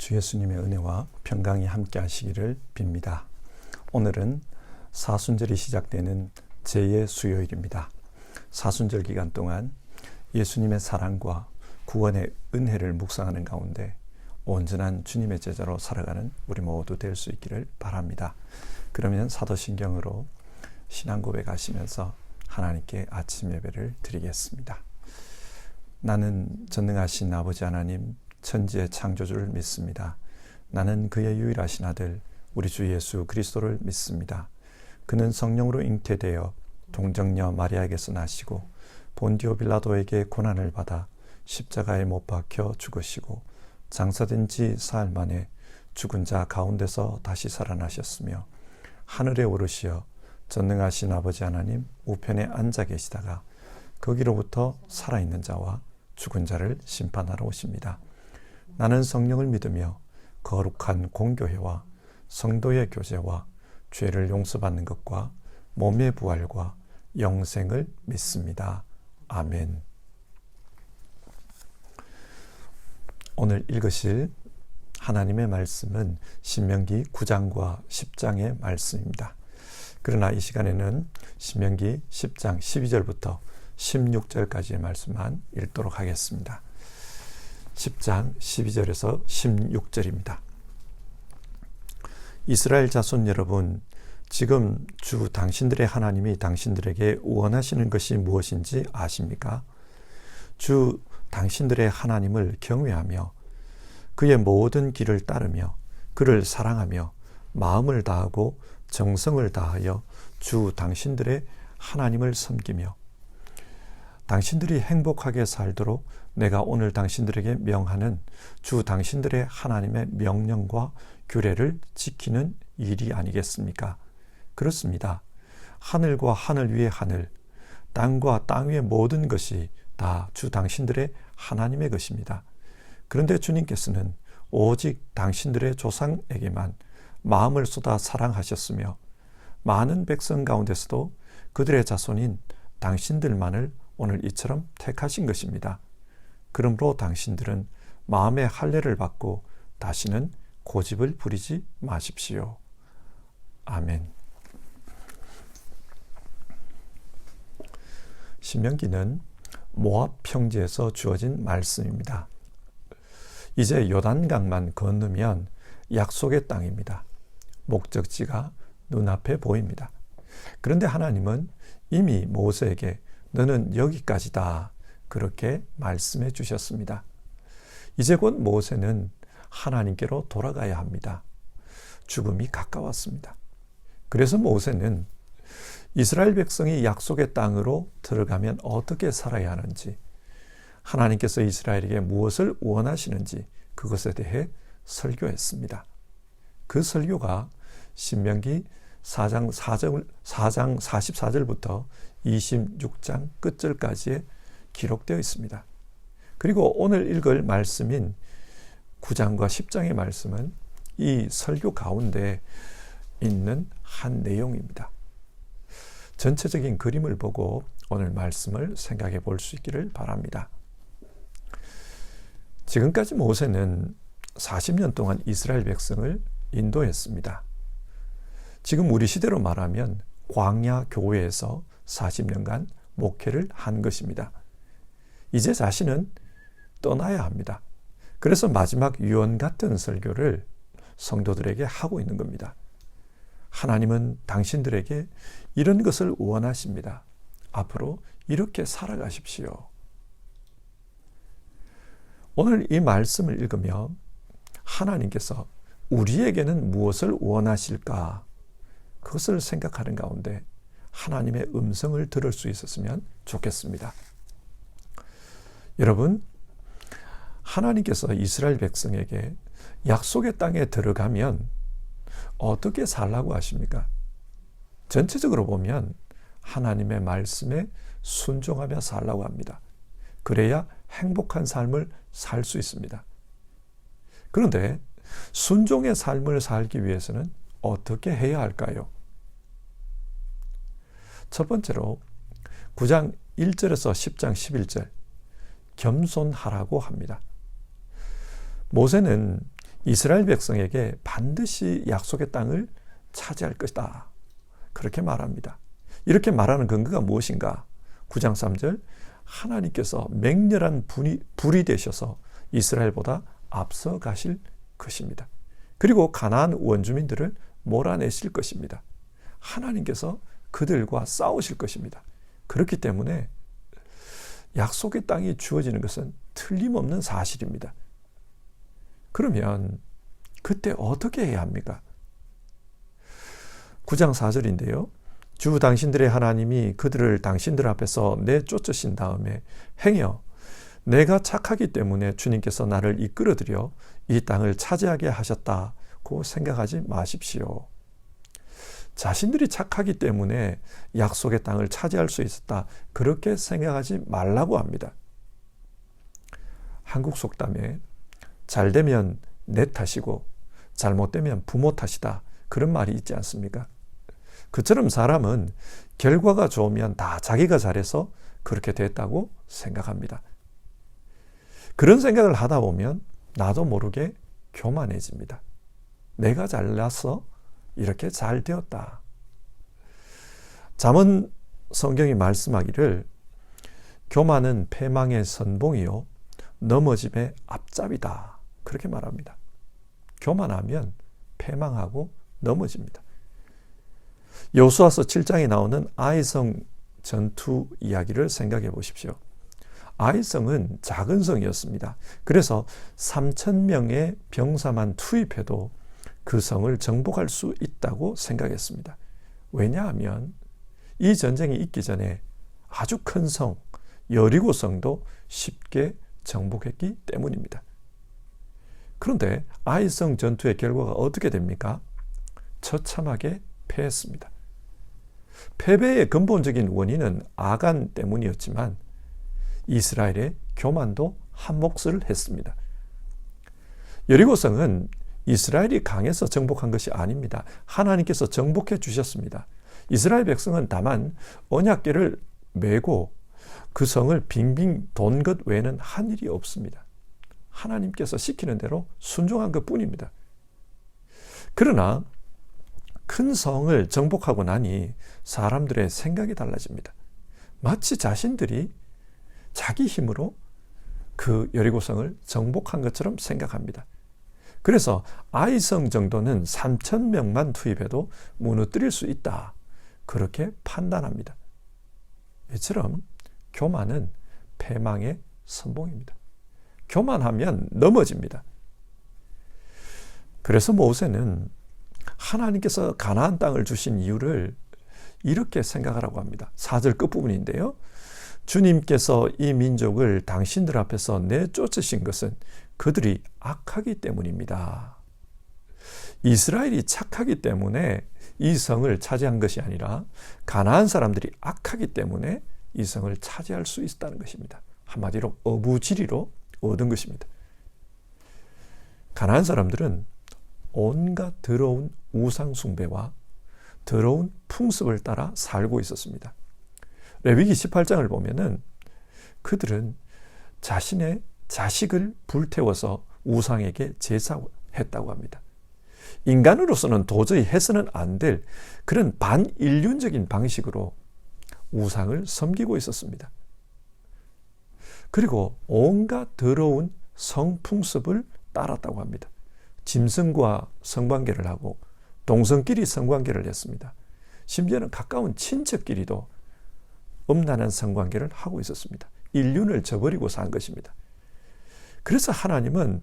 주 예수님의 은혜와 평강이 함께 하시기를 빕니다. 오늘은 사순절이 시작되는 제2의 수요일입니다. 사순절 기간 동안 예수님의 사랑과 구원의 은혜를 묵상하는 가운데 온전한 주님의 제자로 살아가는 우리 모두 될 수 있기를 바랍니다. 그러면 사도신경으로 신앙 고백하시면서 하나님께 아침 예배를 드리겠습니다. 나는 전능하신 아버지 하나님 천지의 창조주를 믿습니다. 나는 그의 유일하신 아들 우리 주 예수 그리스도를 믿습니다. 그는 성령으로 잉태되어 동정녀 마리아에게서 나시고 본디오 빌라도에게 고난을 받아 십자가에 못 박혀 죽으시고 장사된 지 사흘 만에 죽은 자 가운데서 다시 살아나셨으며 하늘에 오르시어 전능하신 아버지 하나님 우편에 앉아 계시다가 거기로부터 살아있는 자와 죽은 자를 심판하러 오십니다. 나는 성령을 믿으며 거룩한 공교회와 성도의 교제와 죄를 용서받는 것과 몸의 부활과 영생을 믿습니다. 아멘. 오늘 읽으실 하나님의 말씀은 신명기 9장과 10장의 말씀입니다. 그러나 이 시간에는 신명기 10장 12절부터 16절까지의 말씀만 읽도록 하겠습니다. 10장 12절에서 16절입니다. 이스라엘 자손 여러분, 지금 주 당신들의 하나님이 당신들에게 원하시는 것이 무엇인지 아십니까? 주 당신들의 하나님을 경외하며 그의 모든 길을 따르며 그를 사랑하며 마음을 다하고 정성을 다하여 주 당신들의 하나님을 섬기며 당신들이 행복하게 살도록 내가 오늘 당신들에게 명하는 주 당신들의 하나님의 명령과 규례를 지키는 일이 아니겠습니까? 그렇습니다. 하늘과 하늘 위의 하늘, 땅과 땅 위의 모든 것이 다 주 당신들의 하나님의 것입니다. 그런데 주님께서는 오직 당신들의 조상에게만 마음을 쏟아 사랑하셨으며 많은 백성 가운데서도 그들의 자손인 당신들만을 오늘 이처럼 택하신 것입니다. 그러므로 당신들은 마음의 할례를 받고 다시는 고집을 부리지 마십시오. 아멘. 신명기는 모압 평지에서 주어진 말씀입니다. 이제 요단강만 건너면 약속의 땅입니다. 목적지가 눈앞에 보입니다. 그런데 하나님은 이미 모세에게 너는 여기까지다 그렇게 말씀해 주셨습니다. 이제 곧 모세는 하나님께로 돌아가야 합니다. 죽음이 가까웠습니다. 그래서 모세는 이스라엘 백성이 약속의 땅으로 들어가면 어떻게 살아야 하는지, 하나님께서 이스라엘에게 무엇을 원하시는지 그것에 대해 설교했습니다. 그 설교가 신명기 4장 44절부터 26장 끝절까지에 기록되어 있습니다. 그리고 오늘 읽을 말씀인 9장과 10장의 말씀은 이 설교 가운데 있는 한 내용입니다. 전체적인 그림을 보고 오늘 말씀을 생각해 볼 수 있기를 바랍니다. 지금까지 모세는 40년 동안 이스라엘 백성을 인도했습니다. 지금 우리 시대로 말하면 광야 교회에서 40년간 목회를 한 것입니다. 이제 자신은 떠나야 합니다. 그래서 마지막 유언 같은 설교를 성도들에게 하고 있는 겁니다. 하나님은 당신들에게 이런 것을 원하십니다. 앞으로 이렇게 살아가십시오. 오늘 이 말씀을 읽으며 하나님께서 우리에게는 무엇을 원하실까? 그것을 생각하는 가운데 하나님의 음성을 들을 수 있었으면 좋겠습니다. 여러분, 하나님께서 이스라엘 백성에게 약속의 땅에 들어가면 어떻게 살라고 하십니까? 전체적으로 보면 하나님의 말씀에 순종하며 살라고 합니다. 그래야 행복한 삶을 살 수 있습니다. 그런데 순종의 삶을 살기 위해서는 어떻게 해야 할까요? 첫 번째로 9장 1절에서 10장 11절 겸손하라고 합니다. 모세는 이스라엘 백성에게 반드시 약속의 땅을 차지할 것이다. 그렇게 말합니다. 이렇게 말하는 근거가 무엇인가? 9장 3절, 하나님께서 맹렬한 불이 되셔서 이스라엘보다 앞서 가실 것입니다. 그리고 가나안 원주민들을 몰아내실 것입니다. 하나님께서 그들과 싸우실 것입니다. 그렇기 때문에 약속의 땅이 주어지는 것은 틀림없는 사실입니다. 그러면 그때 어떻게 해야 합니까? 9장 4절인데요. 주 당신들의 하나님이 그들을 당신들 앞에서 내쫓으신 다음에 행여 내가 착하기 때문에 주님께서 나를 이끌어들여 이 땅을 차지하게 하셨다고 생각하지 마십시오. 자신들이 착하기 때문에 약속의 땅을 차지할 수 있었다. 그렇게 생각하지 말라고 합니다. 한국 속담에 잘되면 내 탓이고 잘못되면 부모 탓이다. 그런 말이 있지 않습니까? 그처럼 사람은 결과가 좋으면 다 자기가 잘해서 그렇게 됐다고 생각합니다. 그런 생각을 하다 보면 나도 모르게 교만해집니다. 내가 잘나서 이렇게 잘 되었다. 잠언 성경이 말씀하기를 교만은 패망의 선봉이요 넘어짐의 앞잡이다. 그렇게 말합니다. 교만하면 패망하고 넘어집니다. 여호수아서 7장에 나오는 아이성 전투 이야기를 생각해 보십시오. 아이성은 작은 성이었습니다. 그래서 3,000명의 병사만 투입해도 그 성을 정복할 수 있다고 생각했습니다. 왜냐하면 이 전쟁이 있기 전에 아주 큰 성, 여리고 성도 쉽게 정복했기 때문입니다. 그런데 아이성 전투의 결과가 어떻게 됩니까? 처참하게 패했습니다. 패배의 근본적인 원인은 아간 때문이었지만 이스라엘의 교만도 한몫을 했습니다. 여리고성은 이스라엘이 강해서 정복한 것이 아닙니다. 하나님께서 정복해 주셨습니다. 이스라엘 백성은 다만 언약궤를 메고 그 성을 빙빙 돈 것 외에는 한 일이 없습니다. 하나님께서 시키는 대로 순종한 것뿐입니다. 그러나 큰 성을 정복하고 나니 사람들의 생각이 달라집니다. 마치 자신들이 자기 힘으로 그 여리고성을 정복한 것처럼 생각합니다. 그래서 아이성 정도는 3,000명만 투입해도 무너뜨릴 수 있다. 그렇게 판단합니다. 이처럼 교만은 패망의 선봉입니다. 교만하면 넘어집니다. 그래서 모세는 하나님께서 가나안 땅을 주신 이유를 이렇게 생각하라고 합니다. 4절 끝부분인데요. 주님께서 이 민족을 당신들 앞에서 내쫓으신 것은 그들이 악하기 때문입니다. 이스라엘이 착하기 때문에 이 성을 차지한 것이 아니라 가나안 사람들이 악하기 때문에 이 성을 차지할 수 있었다는 것입니다. 한마디로 어부지리로 얻은 것입니다. 가나안 사람들은 온갖 더러운 우상 숭배와 더러운 풍습을 따라 살고 있었습니다. 레위기 18장을 보면은 그들은 자신의 자식을 불태워서 우상에게 제사했다고 합니다. 인간으로서는 도저히 해서는 안 될 그런 반인륜적인 방식으로 우상을 섬기고 있었습니다. 그리고 온갖 더러운 성풍습을 따랐다고 합니다. 짐승과 성관계를 하고 동성끼리 성관계를 했습니다. 심지어는 가까운 친척끼리도 음란한 성관계를 하고 있었습니다. 인륜을 저버리고 산 것입니다. 그래서 하나님은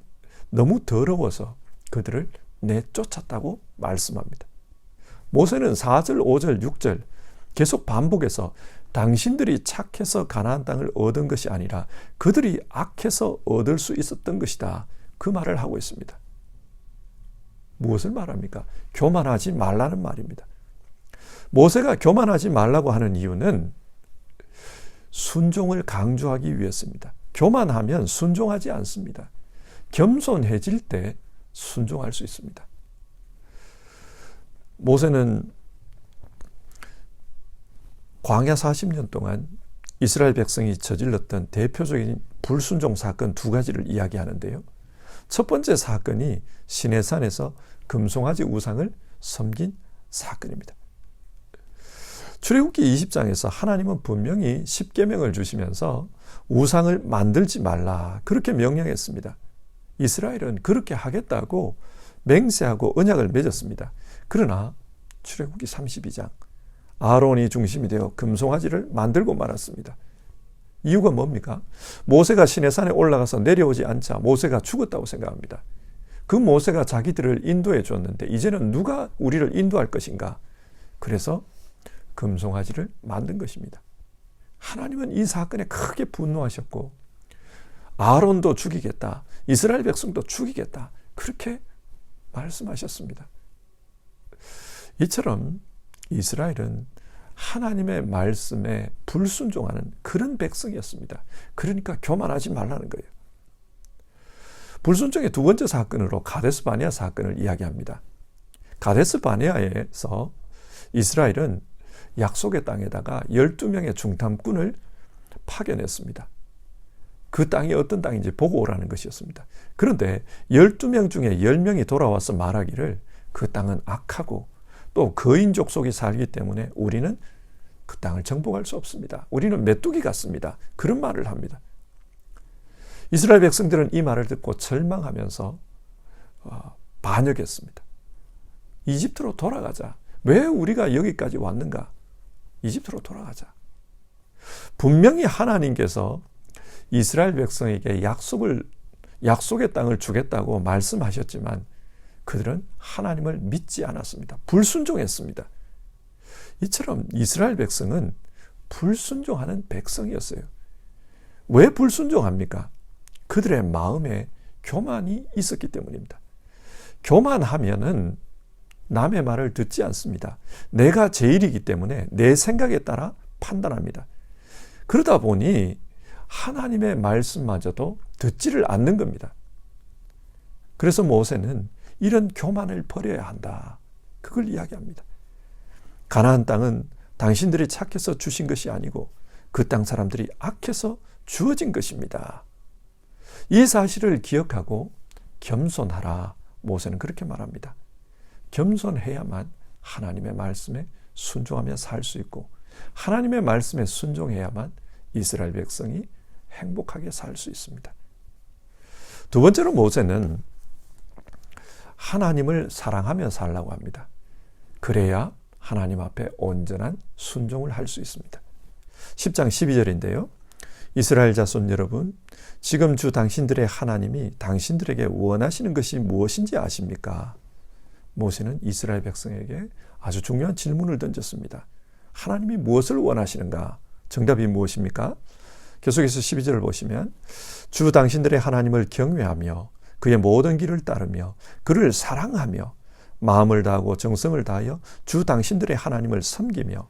너무 더러워서 그들을 내쫓았다고 말씀합니다. 모세는 4절, 5절, 6절 계속 반복해서 당신들이 착해서 가나안 땅을 얻은 것이 아니라 그들이 악해서 얻을 수 있었던 것이다. 그 말을 하고 있습니다. 무엇을 말합니까? 교만하지 말라는 말입니다. 모세가 교만하지 말라고 하는 이유는 순종을 강조하기 위해서입니다. 교만하면 순종하지 않습니다. 겸손해질 때 순종할 수 있습니다. 모세는 광야 40년 동안 이스라엘 백성이 저질렀던 대표적인 불순종 사건 2가지를 이야기하는데요. 첫 번째 사건이 시내산에서 금송아지 우상을 섬긴 사건입니다. 출애굽기 20장에서 하나님은 분명히 십계명을 주시면서 우상을 만들지 말라 그렇게 명령했습니다. 이스라엘은 그렇게 하겠다고 맹세하고 언약을 맺었습니다. 그러나 출애굽기 32장 아론이 중심이 되어 금송아지를 만들고 말았습니다. 이유가 뭡니까? 모세가 시내산에 올라가서 내려오지 않자 모세가 죽었다고 생각합니다. 그 모세가 자기들을 인도해 줬는데 이제는 누가 우리를 인도할 것인가? 그래서 금송아지를 만든 것입니다. 하나님은 이 사건에 크게 분노하셨고 아론도 죽이겠다. 이스라엘 백성도 죽이겠다. 그렇게 말씀하셨습니다. 이처럼 이스라엘은 하나님의 말씀에 불순종하는 그런 백성이었습니다. 그러니까 교만하지 말라는 거예요. 불순종의 두 번째 사건으로 가데스 바네아 사건을 이야기합니다. 가데스 바네아에서 이스라엘은 약속의 땅에다가 12명의 중탐꾼을 파견했습니다. 그 땅이 어떤 땅인지 보고 오라는 것이었습니다. 그런데 12명 중에 10명이 돌아와서 말하기를 그 땅은 악하고 또 거인 족속이 살기 때문에 우리는 그 땅을 정복할 수 없습니다. 우리는 메뚜기 같습니다. 그런 말을 합니다. 이스라엘 백성들은 이 말을 듣고 절망하면서 반역했습니다. 이집트로 돌아가자. 왜 우리가 여기까지 왔는가? 이집트로 돌아가자. 분명히 하나님께서 이스라엘 백성에게 약속의 땅을 주겠다고 말씀하셨지만 그들은 하나님을 믿지 않았습니다. 불순종했습니다. 이처럼 이스라엘 백성은 불순종하는 백성이었어요. 왜 불순종합니까? 그들의 마음에 교만이 있었기 때문입니다. 교만하면은 남의 말을 듣지 않습니다. 내가 제일이기 때문에 내 생각에 따라 판단합니다. 그러다 보니 하나님의 말씀마저도 듣지를 않는 겁니다. 그래서 모세는 이런 교만을 버려야 한다. 그걸 이야기합니다. 가나안 땅은 당신들이 착해서 주신 것이 아니고 그 땅 사람들이 악해서 주어진 것입니다. 이 사실을 기억하고 겸손하라. 모세는 그렇게 말합니다. 겸손해야만 하나님의 말씀에 순종하며 살 수 있고 하나님의 말씀에 순종해야만 이스라엘 백성이 행복하게 살 수 있습니다. 두 번째로 모세는 하나님을 사랑하며 살라고 합니다. 그래야 하나님 앞에 온전한 순종을 할 수 있습니다. 10장 12절인데요. 이스라엘 자손 여러분, 지금 주 당신들의 하나님이 당신들에게 원하시는 것이 무엇인지 아십니까? 모세는 이스라엘 백성에게 아주 중요한 질문을 던졌습니다. 하나님이 무엇을 원하시는가? 정답이 무엇입니까? 계속해서 12절을 보시면 주 당신들의 하나님을 경외하며 그의 모든 길을 따르며 그를 사랑하며 마음을 다하고 정성을 다하여 주 당신들의 하나님을 섬기며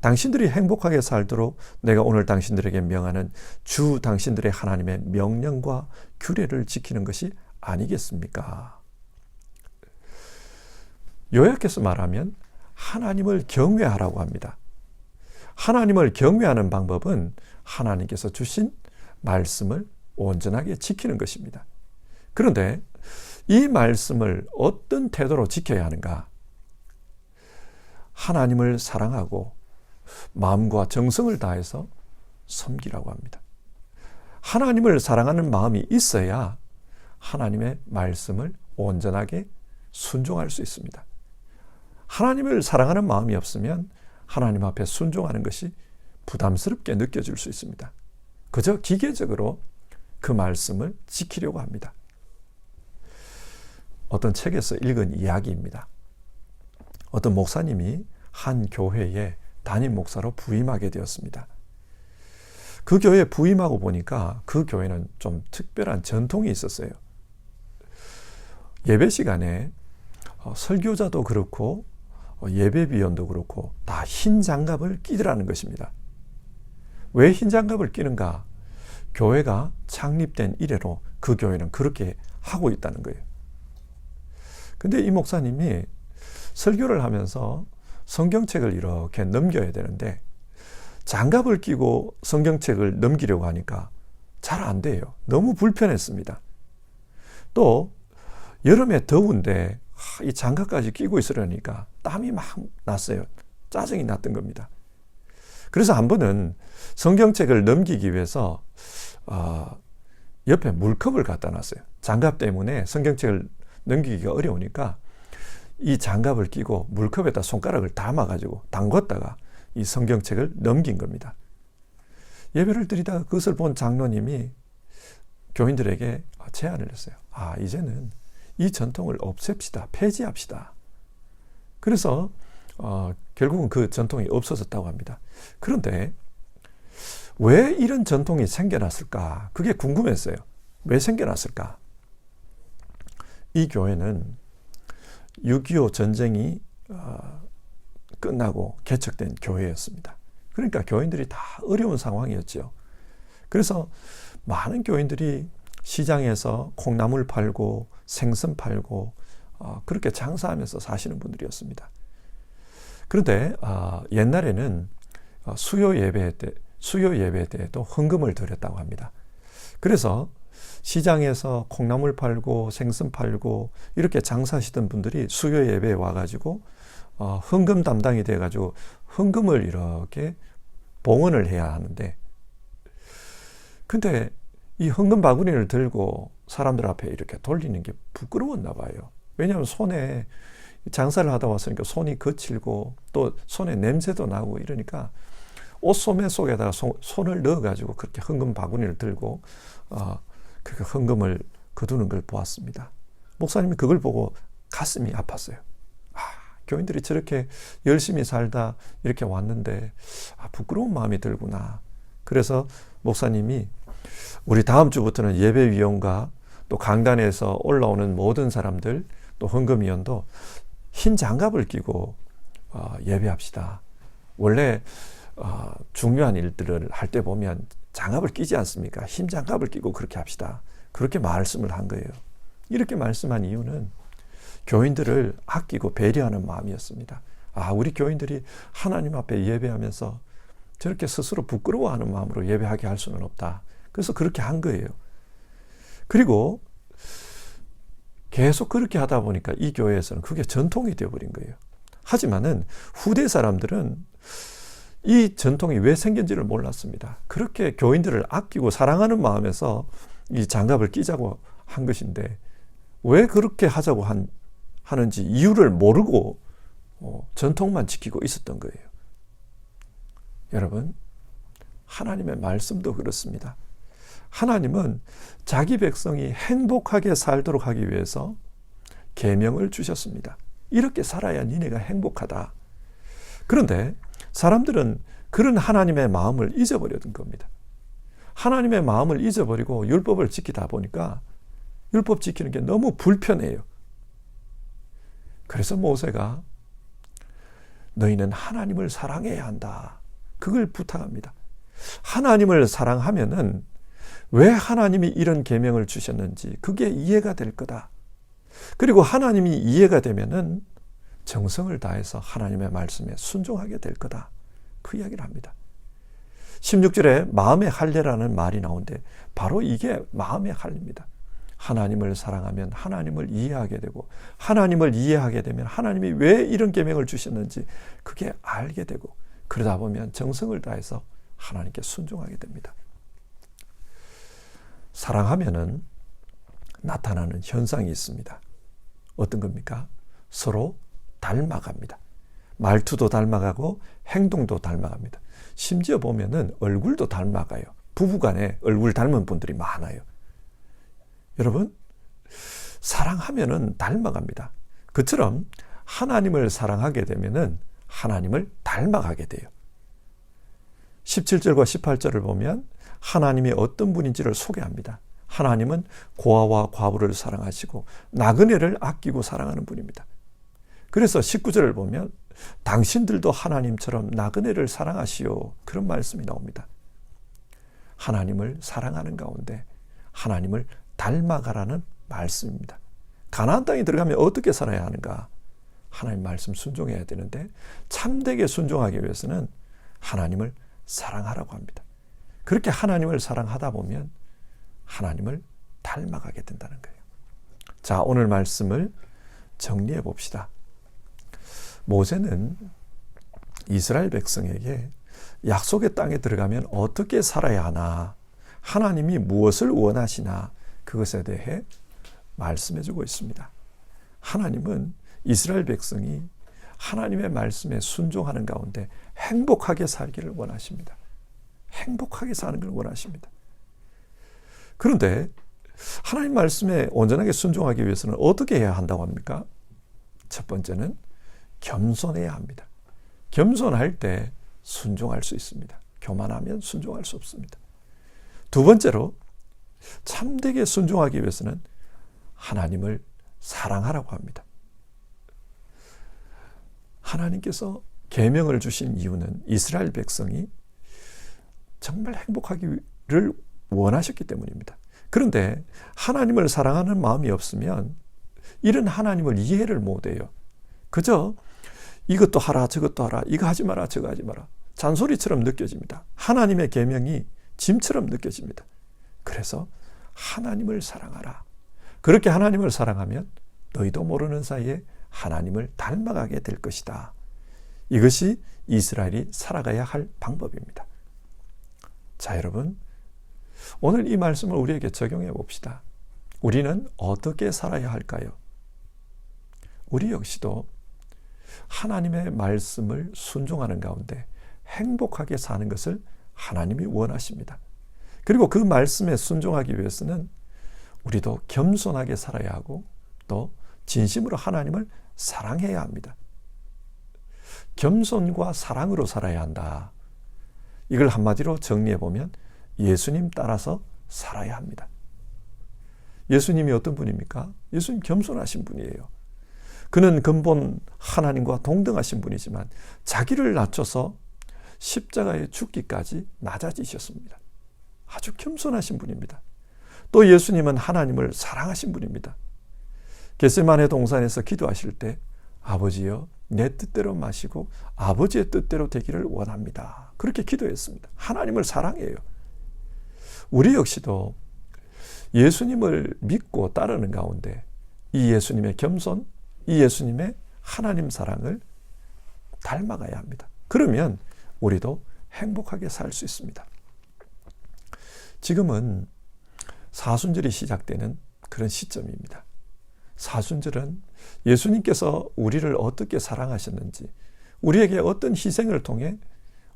당신들이 행복하게 살도록 내가 오늘 당신들에게 명하는 주 당신들의 하나님의 명령과 규례를 지키는 것이 아니겠습니까? 요약해서 말하면 하나님을 경외하라고 합니다. 하나님을 경외하는 방법은 하나님께서 주신 말씀을 온전하게 지키는 것입니다. 그런데 이 말씀을 어떤 태도로 지켜야 하는가? 하나님을 사랑하고 마음과 정성을 다해서 섬기라고 합니다. 하나님을 사랑하는 마음이 있어야 하나님의 말씀을 온전하게 순종할 수 있습니다. 하나님을 사랑하는 마음이 없으면 하나님 앞에 순종하는 것이 부담스럽게 느껴질 수 있습니다. 그저 기계적으로 그 말씀을 지키려고 합니다. 어떤 책에서 읽은 이야기입니다. 어떤 목사님이 한 교회에 담임 목사로 부임하게 되었습니다. 그 교회에 부임하고 보니까 그 교회는 좀 특별한 전통이 있었어요. 예배 시간에 설교자도 그렇고 예배위원도 그렇고 다 흰 장갑을 끼더라는 것입니다. 왜 흰 장갑을 끼는가? 교회가 창립된 이래로 그 교회는 그렇게 하고 있다는 거예요. 근데 이 목사님이 설교를 하면서 성경책을 이렇게 넘겨야 되는데 장갑을 끼고 성경책을 넘기려고 하니까 잘 안 돼요. 너무 불편했습니다. 또 여름에 더운데 이 장갑까지 끼고 있으려니까 땀이 막 났어요. 짜증이 났던 겁니다. 그래서 한 번은 성경책을 넘기기 위해서 옆에 물컵을 갖다 놨어요. 장갑 때문에 성경책을 넘기기가 어려우니까 이 장갑을 끼고 물컵에다 손가락을 담아가지고 담궜다가 이 성경책을 넘긴 겁니다. 예배를 드리다가 그것을 본 장로님이 교인들에게 제안을 했어요. 이제는 이 전통을 없앱시다. 폐지합시다. 그래서 결국은 그 전통이 없어졌다고 합니다. 그런데 왜 이런 전통이 생겨났을까? 그게 궁금했어요. 왜 생겨났을까? 이 교회는 6.25 전쟁이 끝나고 개척된 교회였습니다. 그러니까 교인들이 다 어려운 상황이었죠. 그래서 많은 교인들이 시장에서 콩나물 팔고 생선 팔고 그렇게 장사하면서 사시는 분들이었습니다. 그런데 옛날에는 수요 예배 때에도 헌금을 드렸다고 합니다. 그래서 시장에서 콩나물 팔고 생선 팔고 이렇게 장사하시던 분들이 수요 예배에 와가지고 헌금 담당이 돼가지고 헌금을 이렇게 봉헌을 해야 하는데, 근데 이 헌금 바구니를 들고 사람들 앞에 이렇게 돌리는 게 부끄러웠나 봐요. 왜냐하면 손에 장사를 하다 왔으니까 손이 거칠고 또 손에 냄새도 나고 이러니까 옷소매 속에다가 손을 넣어가지고 그렇게 헌금 바구니를 들고 그렇게 헌금을 거두는 걸 보았습니다. 목사님이 그걸 보고 가슴이 아팠어요. 교인들이 저렇게 열심히 살다 이렇게 왔는데 부끄러운 마음이 들구나. 그래서 목사님이 우리 다음 주부터는 예배위원과 또 강단에서 올라오는 모든 사람들 또 헌금위원도 흰 장갑을 끼고 예배합시다. 원래 중요한 일들을 할 때 보면 장갑을 끼지 않습니까? 흰 장갑을 끼고 그렇게 합시다. 그렇게 말씀을 한 거예요. 이렇게 말씀한 이유는 교인들을 아끼고 배려하는 마음이었습니다. 우리 교인들이 하나님 앞에 예배하면서 저렇게 스스로 부끄러워하는 마음으로 예배하게 할 수는 없다. 그래서 그렇게 한 거예요. 그리고 계속 그렇게 하다 보니까 이 교회에서는 그게 전통이 되어버린 거예요. 하지만은 후대 사람들은 이 전통이 왜 생긴지를 몰랐습니다. 그렇게 교인들을 아끼고 사랑하는 마음에서 이 장갑을 끼자고 한 것인데 왜 그렇게 하자고 하는지 이유를 모르고 전통만 지키고 있었던 거예요. 여러분, 하나님의 말씀도 그렇습니다. 하나님은 자기 백성이 행복하게 살도록 하기 위해서 계명을 주셨습니다. 이렇게 살아야 니네가 행복하다. 그런데 사람들은 그런 하나님의 마음을 잊어버렸던 겁니다. 하나님의 마음을 잊어버리고 율법을 지키다 보니까 율법 지키는 게 너무 불편해요. 그래서 모세가 너희는 하나님을 사랑해야 한다. 그걸 부탁합니다. 하나님을 사랑하면은 왜 하나님이 이런 계명을 주셨는지 그게 이해가 될 거다. 그리고 하나님이 이해가 되면은 정성을 다해서 하나님의 말씀에 순종하게 될 거다. 그 이야기를 합니다. 16절에 마음의 할례라는 말이 나오는데 바로 이게 마음의 할례입니다. 하나님을 사랑하면 하나님을 이해하게 되고 하나님을 이해하게 되면 하나님이 왜 이런 계명을 주셨는지 그게 알게 되고 그러다 보면 정성을 다해서 하나님께 순종하게 됩니다. 사랑하면은 나타나는 현상이 있습니다. 어떤 겁니까? 서로 닮아갑니다. 말투도 닮아가고 행동도 닮아갑니다. 심지어 보면은 얼굴도 닮아가요. 부부간에 얼굴 닮은 분들이 많아요. 여러분, 사랑하면은 닮아갑니다. 그처럼 하나님을 사랑하게 되면은 하나님을 닮아가게 돼요. 17절과 18절을 보면 하나님이 어떤 분인지를 소개합니다. 하나님은 고아와 과부를 사랑하시고 나그네를 아끼고 사랑하는 분입니다. 그래서 19절을 보면 당신들도 하나님처럼 나그네를 사랑하시오. 그런 말씀이 나옵니다. 하나님을 사랑하는 가운데 하나님을 닮아가라는 말씀입니다. 가나안 땅에 들어가면 어떻게 살아야 하는가? 하나님 말씀 순종해야 되는데 참되게 순종하기 위해서는 하나님을 사랑하라고 합니다. 그렇게 하나님을 사랑하다 보면 하나님을 닮아가게 된다는 거예요. 자, 오늘 말씀을 정리해 봅시다. 모세는 이스라엘 백성에게 약속의 땅에 들어가면 어떻게 살아야 하나, 하나님이 무엇을 원하시나, 그것에 대해 말씀해 주고 있습니다. 하나님은 이스라엘 백성이 하나님의 말씀에 순종하는 가운데 행복하게 살기를 원하십니다. 행복하게 사는 걸 원하십니다. 그런데 하나님 말씀에 온전하게 순종하기 위해서는 어떻게 해야 한다고 합니까? 첫 번째는 겸손해야 합니다. 겸손할 때 순종할 수 있습니다. 교만하면 순종할 수 없습니다. 두 번째로 참되게 순종하기 위해서는 하나님을 사랑하라고 합니다. 하나님께서 계명을 주신 이유는 이스라엘 백성이 정말 행복하기를 원하셨기 때문입니다. 그런데 하나님을 사랑하는 마음이 없으면 이런 하나님을 이해를 못해요. 그저 이것도 하라 저것도 하라, 이거 하지 마라 저거 하지 마라, 잔소리처럼 느껴집니다. 하나님의 계명이 짐처럼 느껴집니다. 그래서 하나님을 사랑하라. 그렇게 하나님을 사랑하면 너희도 모르는 사이에 하나님을 닮아가게 될 것이다. 이것이 이스라엘이 살아가야 할 방법입니다. 자, 여러분, 오늘 이 말씀을 우리에게 적용해 봅시다. 우리는 어떻게 살아야 할까요? 우리 역시도 하나님의 말씀을 순종하는 가운데 행복하게 사는 것을 하나님이 원하십니다. 그리고 그 말씀에 순종하기 위해서는 우리도 겸손하게 살아야 하고 또 진심으로 하나님을 사랑해야 합니다. 겸손과 사랑으로 살아야 한다. 이걸 한마디로 정리해 보면 예수님 따라서 살아야 합니다. 예수님이 어떤 분입니까? 예수님 겸손하신 분이에요. 그는 근본 하나님과 동등하신 분이지만 자기를 낮춰서 십자가에 죽기까지 낮아지셨습니다. 아주 겸손하신 분입니다. 또 예수님은 하나님을 사랑하신 분입니다. 겟세마네 동산에서 기도하실 때 아버지여 내 뜻대로 마시고 아버지의 뜻대로 되기를 원합니다. 그렇게 기도했습니다. 하나님을 사랑해요. 우리 역시도 예수님을 믿고 따르는 가운데 이 예수님의 겸손, 이 예수님의 하나님 사랑을 닮아가야 합니다. 그러면 우리도 행복하게 살 수 있습니다. 지금은 사순절이 시작되는 그런 시점입니다. 사순절은 예수님께서 우리를 어떻게 사랑하셨는지, 우리에게 어떤 희생을 통해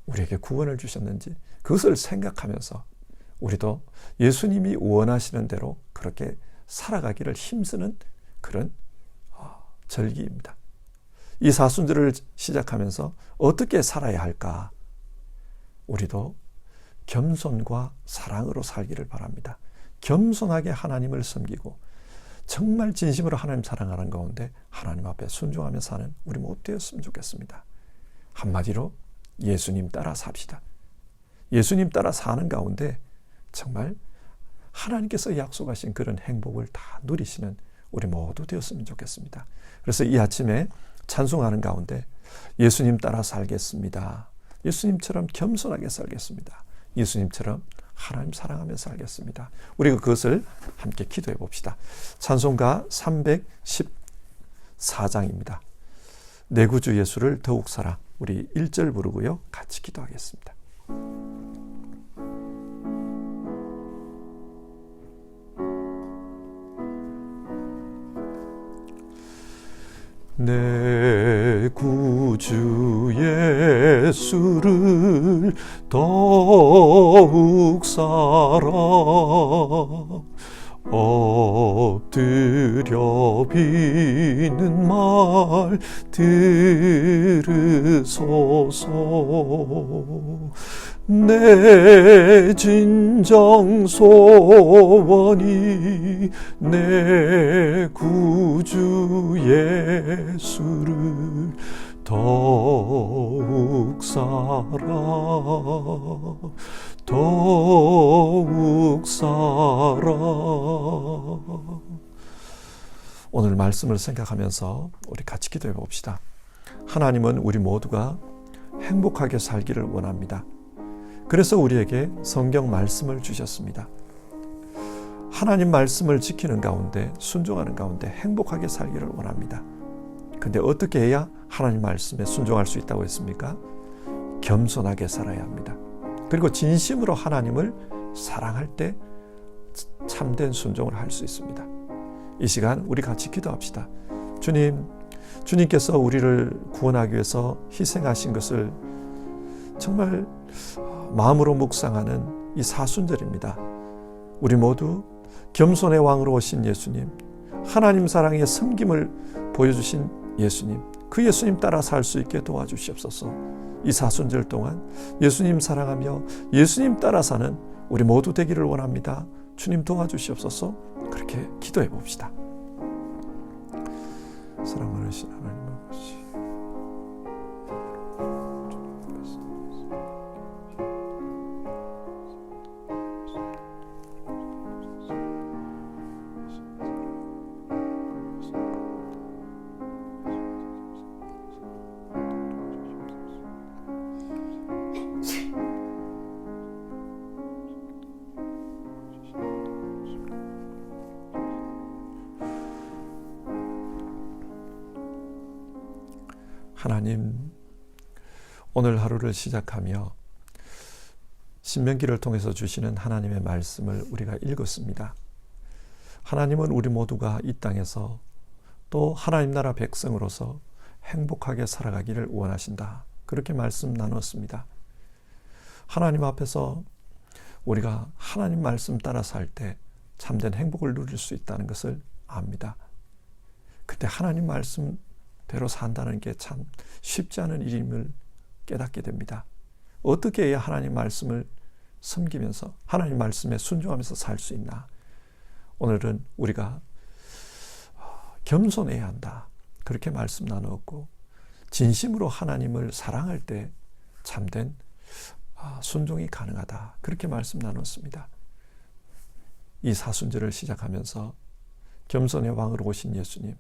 우리에게 구원을 주셨는지 그것을 생각하면서 우리도 예수님이 원하시는 대로 그렇게 살아가기를 힘쓰는 그런 절기입니다. 이 사순절을 시작하면서 어떻게 살아야 할까? 우리도 겸손과 사랑으로 살기를 바랍니다. 겸손하게 하나님을 섬기고 정말 진심으로 하나님 사랑하는 가운데 하나님 앞에 순종하며 사는 우리 모두 되었으면 좋겠습니다. 한마디로 예수님 따라 삽시다. 예수님 따라 사는 가운데 정말 하나님께서 약속하신 그런 행복을 다 누리시는 우리 모두 되었으면 좋겠습니다. 그래서 이 아침에 찬송하는 가운데 예수님 따라 살겠습니다. 예수님처럼 겸손하게 살겠습니다. 예수님처럼 하나님 사랑하며 살겠습니다. 우리가 그것을 함께 기도해 봅시다. 찬송가 314장입니다. 내 구주 예수를 더욱 사랑. 우리 1절 부르고요. 같이 기도하겠습니다. 내 구주 예수를 더욱 사랑 엎드려 비는 말 들으소서. 내 진정 소원이 내 구주 예수를 더욱 사랑 더욱 사랑. 오늘 말씀을 생각하면서 우리 같이 기도해 봅시다. 하나님은 우리 모두가 행복하게 살기를 원합니다. 그래서 우리에게 성경 말씀을 주셨습니다. 하나님 말씀을 지키는 가운데, 순종하는 가운데 행복하게 살기를 원합니다. 근데 어떻게 해야 하나님 말씀에 순종할 수 있다고 했습니까? 겸손하게 살아야 합니다. 그리고 진심으로 하나님을 사랑할 때 참된 순종을 할 수 있습니다. 이 시간 우리 같이 기도합시다. 주님께서 우리를 구원하기 위해서 희생하신 것을 정말 마음으로 묵상하는 이 사순절입니다. 우리 모두 겸손의 왕으로 오신 예수님, 하나님 사랑의 섬김을 보여주신 예수님, 그 예수님 따라 살 수 있게 도와주시옵소서. 이 사순절 동안 예수님 사랑하며 예수님 따라 사는 우리 모두 되기를 원합니다. 주님 도와주시옵소서. 그렇게 기도해 봅시다. 사랑 많으신 하나님 아버지, 하나님, 오늘 하루를 시작하며 신명기를 통해서 주시는 하나님의 말씀을 우리가 읽었습니다. 하나님은 우리 모두가 이 땅에서 또 하나님 나라 백성으로서 행복하게 살아가기를 원하신다. 그렇게 말씀 나눴습니다. 하나님 앞에서 우리가 하나님 말씀 따라 살 때 참된 행복을 누릴 수 있다는 것을 압니다. 그때 하나님 말씀대로 산다는 게 참 쉽지 않은 일임을 깨닫게 됩니다. 어떻게 해야 하나님 말씀을 섬기면서 하나님 말씀에 순종하면서 살 수 있나? 오늘은 우리가 겸손해야 한다. 그렇게 말씀 나누었고, 진심으로 하나님을 사랑할 때 참된 순종이 가능하다. 그렇게 말씀 나눴습니다. 이 사순절을 시작하면서 겸손의 왕으로 오신 예수님,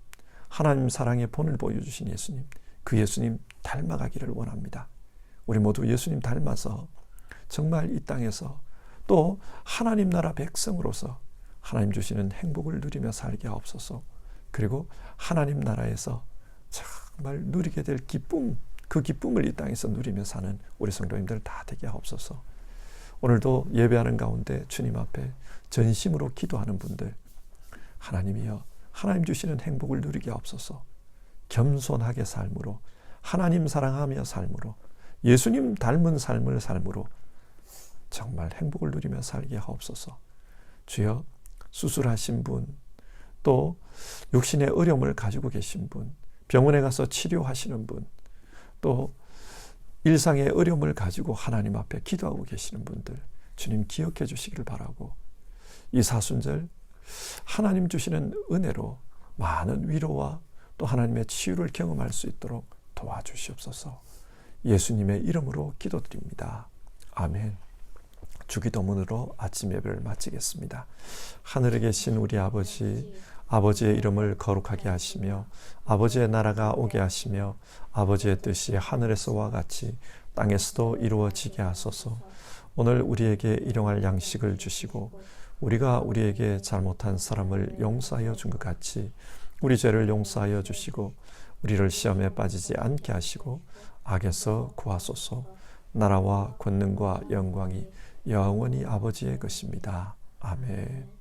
하나님 사랑의 본을 보여주신 예수님, 그 예수님 닮아가기를 원합니다. 우리 모두 예수님 닮아서 정말 이 땅에서 또 하나님 나라 백성으로서 하나님 주시는 행복을 누리며 살게 하옵소서. 그리고 하나님 나라에서 정말 누리게 될 기쁨, 그 기쁨을 이 땅에서 누리며 사는 우리 성도님들 다 되게 하옵소서. 오늘도 예배하는 가운데 주님 앞에 전심으로 기도하는 분들, 하나님이여 하나님 주시는 행복을 누리게 하옵소서. 겸손하게 삶으로, 하나님 사랑하며 삶으로, 예수님 닮은 삶을 삶으로 정말 행복을 누리며 살게 하옵소서. 주여, 수술하신 분, 또 육신의 어려움을 가지고 계신 분, 병원에 가서 치료하시는 분, 또 일상의 어려움을 가지고 하나님 앞에 기도하고 계시는 분들, 주님 기억해 주시기를 바라고, 이 사순절 하나님 주시는 은혜로 많은 위로와 또 하나님의 치유를 경험할 수 있도록 도와주시옵소서. 예수님의 이름으로 기도드립니다. 아멘. 주기도문으로 아침 예배를 마치겠습니다. 하늘에 계신 우리 아버지, 아버지의 이름을 거룩하게 하시며 아버지의 나라가 오게 하시며 아버지의 뜻이 하늘에서와 같이 땅에서도 이루어지게 하소서. 오늘 우리에게 일용할 양식을 주시고 우리가 우리에게 잘못한 사람을 용서하여 준 것 같이 우리 죄를 용서하여 주시고 우리를 시험에 빠지지 않게 하시고 악에서 구하소서. 나라와 권능과 영광이 영원히 아버지의 것입니다. 아멘.